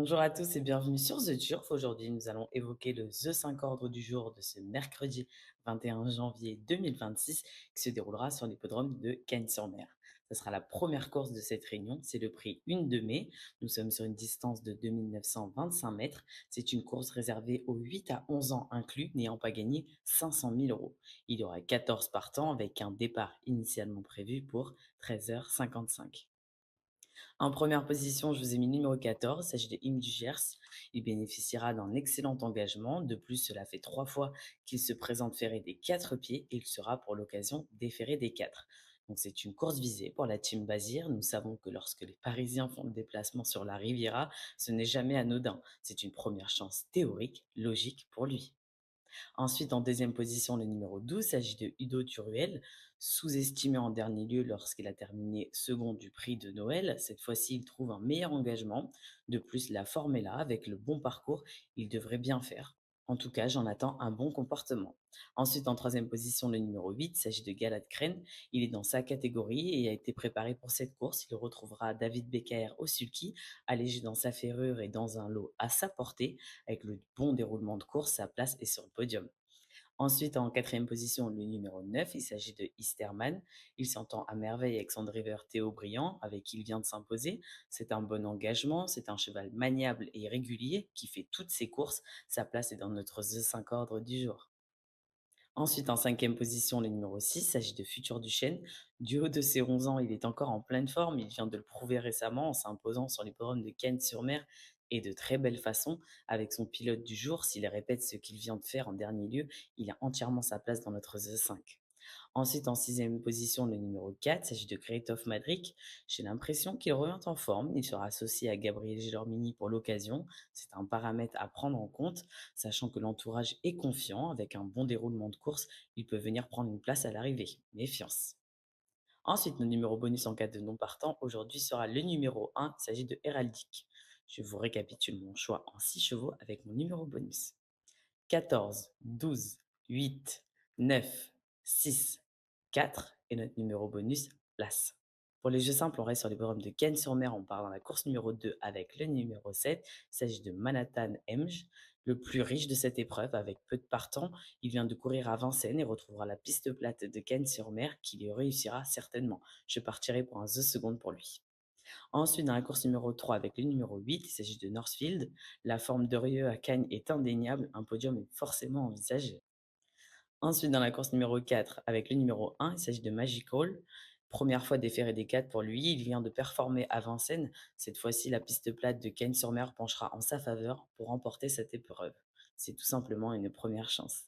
Bonjour à tous et bienvenue sur The Turf. Aujourd'hui, nous allons évoquer le The 5 ordre du jour de ce mercredi 21 janvier 2026 qui se déroulera sur l'hippodrome de Cagnes-sur-Mer. Ce sera la première course de cette réunion, c'est le prix 1 de mai. Nous sommes sur une distance de 2925 mètres. C'est une course réservée aux 8 à 11 ans inclus, n'ayant pas gagné 500 000 euros. Il y aura 14 partants avec un départ initialement prévu pour 13h55. En première position, je vous ai mis le numéro 14, il s'agit de Im du Gers. Il bénéficiera d'un excellent engagement. De plus, cela fait 3 fois qu'il se présente ferré des 4 pieds et il sera pour l'occasion déféré des 4. Donc c'est une course visée pour la team Bazir. Nous savons que lorsque les Parisiens font le déplacement sur la Riviera, ce n'est jamais anodin. C'est une première chance théorique, logique pour lui. Ensuite, en deuxième position, le numéro 12, il s'agit de Udo Turuel, sous-estimé en dernier lieu lorsqu'il a terminé second du prix de Noël. Cette fois-ci, il trouve un meilleur engagement. De plus, la forme est là, avec le bon parcours, il devrait bien faire. En tout cas, j'en attends un bon comportement. Ensuite, en troisième position, le numéro 8, il s'agit de Galad Kren. Il est dans sa catégorie et a été préparé pour cette course. Il retrouvera David Becker au sulky, allégé dans sa ferrure et dans un lot à sa portée. Avec le bon déroulement de course, sa place est sur le podium. Ensuite, en quatrième position, le numéro 9, il s'agit de Easterman. Il s'entend à merveille avec son driver Théo Briand, avec qui il vient de s'imposer. C'est un bon engagement, c'est un cheval maniable et régulier qui fait toutes ses courses. Sa place est dans notre The 5 ordre du jour. Ensuite, en cinquième position, le numéro 6, il s'agit de Futur Duchesne. Du haut de ses 11 ans, il est encore en pleine forme. Il vient de le prouver récemment en s'imposant sur les l'hippodrome de Cannes-sur-Mer et de très belle façon avec son pilote du jour. S'il répète ce qu'il vient de faire en dernier lieu, il a entièrement sa place dans notre The 5. Ensuite, en sixième position, le numéro 4, il s'agit de Great of Madrid. J'ai l'impression qu'il revient en forme. Il sera associé à Gabriel Gélormini pour l'occasion. C'est un paramètre à prendre en compte, sachant que l'entourage est confiant. Avec un bon déroulement de course, il peut venir prendre une place à l'arrivée. Méfiance. Ensuite, notre numéro bonus en cas de non partant aujourd'hui sera le numéro 1. Il s'agit de Heraldic. Je vous récapitule mon choix en 6 chevaux avec mon numéro bonus. 14, 12, 8, 9, 6, 4 et notre numéro bonus, place. Pour les jeux simples, on reste sur les bornes de Cannes-sur-Mer. On part dans la course numéro 2 avec le numéro 7. Il s'agit de Manhattan Hemj, le plus riche de cette épreuve avec peu de partants. Il vient de courir à Vincennes et retrouvera la piste plate de Cannes-sur-Mer qui lui réussira certainement. Je partirai pour un The seconde pour lui. Ensuite, dans la course numéro 3 avec le numéro 8, il s'agit de Northfield. La forme de Rieux à Cagnes est indéniable, un podium est forcément envisagé. Ensuite, dans la course numéro 4 avec le numéro 1, il s'agit de Magical. Première fois déféré des 4 pour lui, il vient de performer à Vincennes. Cette fois-ci, la piste plate de Cagnes-sur-Mer penchera en sa faveur pour remporter cette épreuve. C'est tout simplement une première chance.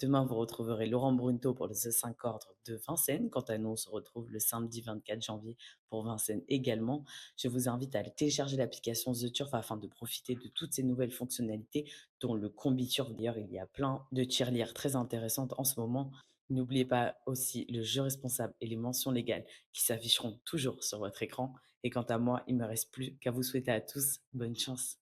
Demain, vous retrouverez Laurent Brunto pour le C5 ordre de Vincennes. Quant à nous, on se retrouve le samedi 24 janvier pour Vincennes également. Je vous invite à aller télécharger l'application The Turf afin de profiter de toutes ces nouvelles fonctionnalités, dont le combi turf. D'ailleurs, il y a plein de tirelires très intéressantes en ce moment. N'oubliez pas aussi le jeu responsable et les mentions légales qui s'afficheront toujours sur votre écran. Et quant à moi, il ne me reste plus qu'à vous souhaiter à tous bonne chance.